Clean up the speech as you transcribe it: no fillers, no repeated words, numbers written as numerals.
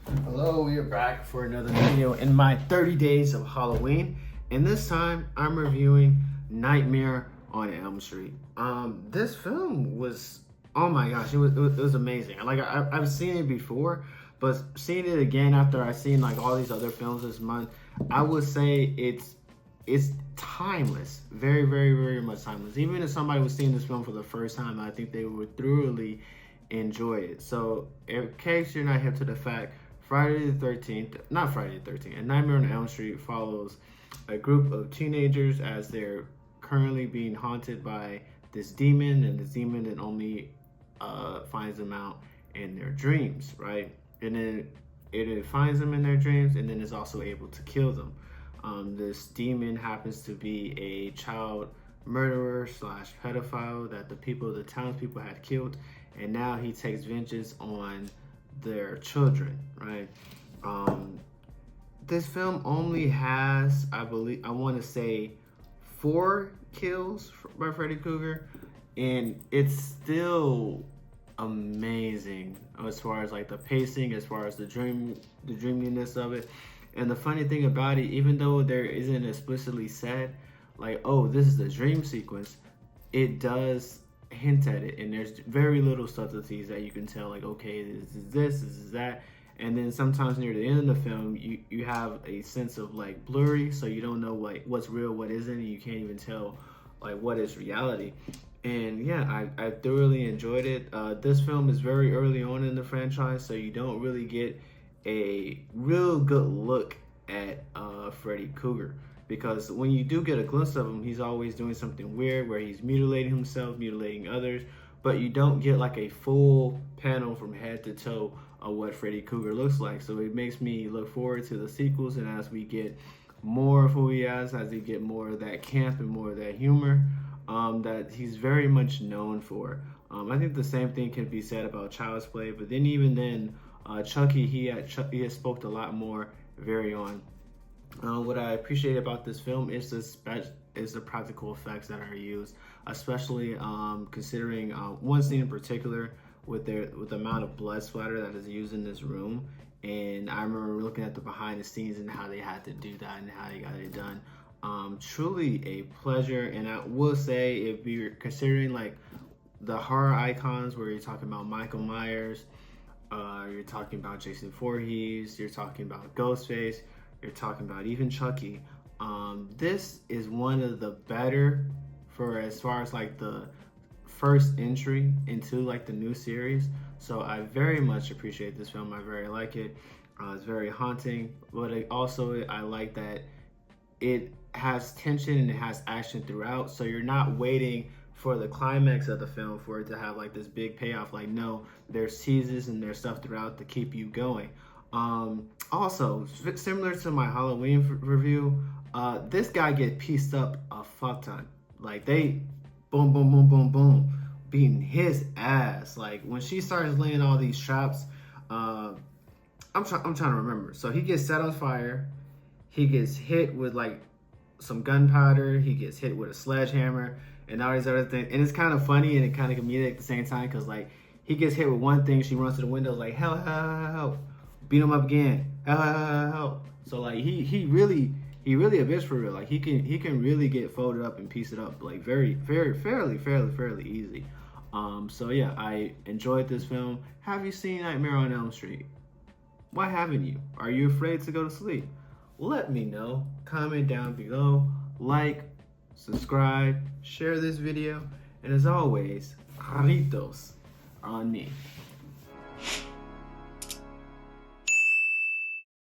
Hello, we are back for another video in my 30 days of Halloween, and this time I'm reviewing Nightmare on Elm Street. This film was, oh my gosh, it was amazing. Like I've seen it before, but seeing it again after I've seen like all these other films this month, I would say it's timeless, very much timeless. Even if somebody was seeing this film for the first time, I think they would thoroughly enjoy it. So in case you're not hip to the fact, Friday the 13th, not Friday the 13th, A Nightmare on Elm Street follows a group of teenagers as they're currently being haunted by this demon, and this demon then only finds them out in their dreams, right? And then it finds them in their dreams, and then is also able to kill them. This demon happens to be a child murderer slash pedophile that the townspeople had killed, and now he takes vengeance on their children, right? This film only has, I want to say 4 kills by Freddy Krueger, and it's still amazing as far as like the pacing, as far as the dreaminess of it. And the funny thing about it, even though there isn't explicitly said like, oh, this is the dream sequence, it does hint at it, and there's very little subtleties that you can tell, like, okay, this is that. And then sometimes near the end of the film, you have a sense of like blurry, so you don't know like what's real, what isn't, and you can't even tell like what is reality. And yeah, I thoroughly enjoyed it. This film is very early on in the franchise, so you don't really get a real good look at Freddy Krueger, because when you do get a glimpse of him, he's always doing something weird where he's mutilating himself, mutilating others, but you don't get like a full panel from head to toe of what Freddy Krueger looks like. So it makes me look forward to the sequels, and as we get more of who he is, as we get more of that camp and more of that humor that he's very much known for. I think the same thing can be said about Child's Play, but then even then, Chucky, he has spoke a lot more very on. What I appreciate about this film is the practical effects that are used, especially considering one scene in particular with the amount of blood splatter that is used in this room. And I remember looking at the behind the scenes and how they had to do that and how they got it done. Truly a pleasure. And I will say, if you're considering like the horror icons where you're talking about Michael Myers, you're talking about Jason Voorhees, you're talking about Ghostface, you're talking about even Chucky, this is one of the better for as far as like the first entry into like the new series. So I very much appreciate this film. I very like it. It's very haunting, but I like that it has tension and it has action throughout, so you're not waiting for the climax of the film for it to have like this big payoff. Like, no, there's teases and there's stuff throughout to keep you going. Also, similar to my Halloween review, this guy get pieced up a fuck ton. Like, they boom, beating his ass. Like, when she starts laying all these traps, I'm trying to remember. So he gets set on fire, he gets hit with like some gunpowder, he gets hit with a sledgehammer, and all these other things. And it's kind of funny and kind of comedic at the same time, because like he gets hit with one thing, she runs to the window like, help, beat him up again, help. So like he really a bitch for real. Like he can really get folded up and piece it up like fairly easy. So yeah, I enjoyed this film. Have you seen Nightmare on Elm Street? Why haven't you? Are you afraid to go to sleep? Let me know. Comment down below. Like, subscribe, share this video, and as always, carritos on me.